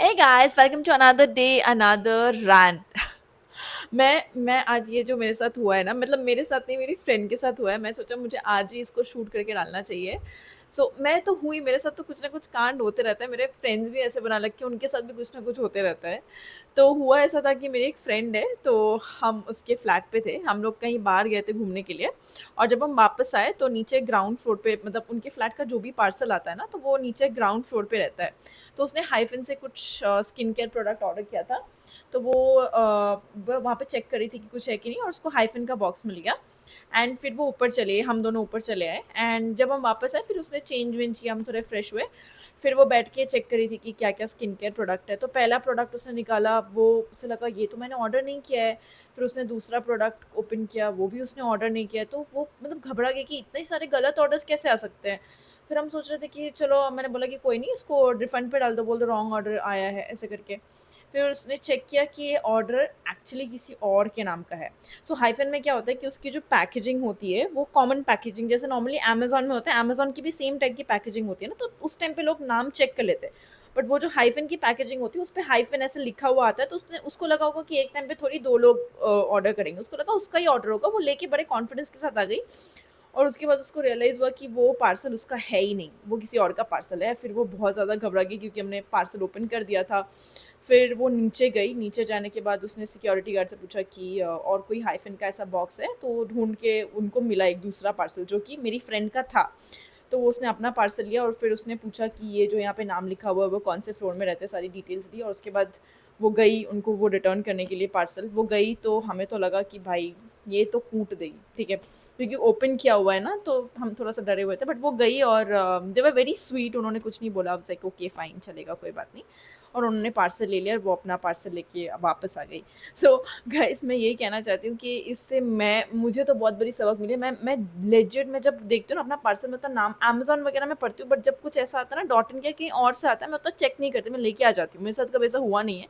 Hey guys, welcome to another day, another rant. मैं आज ये जो मेरे साथ हुआ है ना, मतलब मेरे साथ नहीं, मेरी फ्रेंड के साथ हुआ है। मैं सोचा मुझे आज ही इसको शूट करके डालना चाहिए। मैं तो हुई, मेरे साथ तो कुछ ना कुछ कांड होते रहता है। मेरे फ्रेंड्स भी ऐसे बना रखे हैं, उनके साथ भी कुछ ना कुछ होते रहता है। तो हुआ ऐसा था कि मेरी एक फ्रेंड है, तो हम उसके फ्लैट पे थे। हम लोग कहीं बाहर गए थे घूमने के लिए, और जब हम वापस आए तो नीचे ग्राउंड फ्लोर पे, मतलब उनके फ्लैट का जो भी पार्सल आता है ना, तो वो नीचे ग्राउंड फ्लोर पे रहता है। तो उसने हाइफिन से कुछ स्किन केयर प्रोडक्ट ऑर्डर किया था। तो वो वहाँ पे चेक करी थी कि कुछ है कि नहीं, और उसको हाइफिन का बॉक्स मिल गया। एंड फिर वो ऊपर चले, हम दोनों ऊपर चले आए। एंड जब हम वापस आए, फिर उसने चेंज वेंज किया, हम थोड़े फ्रेश हुए। फिर वो बैठ के चेक करी थी कि क्या क्या स्किन केयर प्रोडक्ट है। तो पहला प्रोडक्ट उसने निकाला, वो उसे लगा ये तो मैंने ऑर्डर नहीं किया है। फिर उसने दूसरा प्रोडक्ट ओपन किया, वो भी उसने ऑर्डर नहीं किया है। तो वो मतलब घबरा गई कि इतने सारे गलत ऑर्डर्स कैसे आ सकते हैं। फिर हम सोच रहे थे कि चलो, मैंने बोला कि कोई नहीं, इसको रिफंड पे डाल दो, बोल दो रॉन्ग ऑर्डर आया है, ऐसे करके। फिर उसने चेक किया कि ये ऑर्डर एक्चुअली किसी और के नाम का है। हाइफन में क्या होता है कि उसकी जो पैकेजिंग होती है वो कॉमन पैकेजिंग, जैसे नॉर्मली अमेजोन में होता है, अमेजोन की भी सेम टाइप की पैकेजिंग होती है ना, तो उस टाइम पे लोग नाम चेक कर लेते हैं। बट वो जो हाइफन की पैकेजिंग होती है, उस पर हाइफन ऐसे लिखा हुआ आता है, तो उसने उसको लगा होगा कि एक टाइम पे थोड़ी दो लोग ऑर्डर करेंगे, उसको लगा उसका ही ऑर्डर होगा। वो लेके बड़े कॉन्फिडेंस के साथ आ गई, और उसके बाद उसको रियलाइज़ हुआ कि वो पार्सल उसका है ही नहीं, वो किसी और का पार्सल है। फिर वो बहुत ज़्यादा घबरा गई, क्योंकि हमने पार्सल ओपन कर दिया था। फिर वो नीचे गई, नीचे जाने के बाद उसने सिक्योरिटी गार्ड से पूछा कि और कोई हाइफन का ऐसा बॉक्स है। तो ढूंढ के उनको मिला एक दूसरा पार्सल, जो कि मेरी फ्रेंड का था। तो वो उसने अपना पार्सल लिया, और फिर उसने पूछा कि ये जो यहाँ पे नाम लिखा हुआ है वो कौन से फ्लोर में रहते हैं, सारी डिटेल्स दी। और उसके बाद वो गई उनको वो रिटर्न करने के लिए पार्सल। वो गई तो हमें तो लगा कि भाई ये तो कूट देगी, ठीक है, क्योंकि ओपन किया हुआ है ना, तो हम थोड़ा सा डरे हुए थे। बट वो गई, और दे वर वेरी स्वीट, उन्होंने कुछ नहीं बोला। लाइक ओके फाइन, चलेगा, कोई बात नहीं। और उन्होंने पार्सल ले लिया, और वो अपना पार्सल लेके वापस आ गई। गाइस, मैं यही कहना चाहती हूँ कि इससे मुझे तो बहुत बड़ी सबक मिली। मैं लेजिट में जब देखती हूँ ना अपना पार्सल, मतलब नाम अमेजोन वगैरह में पढ़ती हूँ, बट जब कुछ ऐसा आता है ना डॉट इन के कहीं और से आता है, मैं तो चेक नहीं करती, मैं लेके आ जाती हूँ। मेरे साथ कभी ऐसा हुआ नहीं है,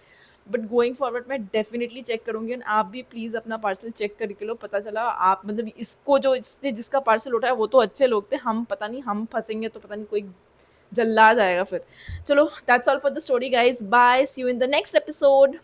बट गोइंग फॉरवर्ड मैं डेफिनेटली चेक करूँगी। एंड आप भी प्लीज़ अपना पार्सल चेक करके लो। पता चला आप, मतलब इसको जो इसने जिसका पार्सल उठाया वो तो अच्छे लोग थे, हम पता नहीं, हम फंसेंगे तो पता नहीं कोई जल्लाद आएगा फिर। चलो, that's all for the story guys, bye, see you in the next episode.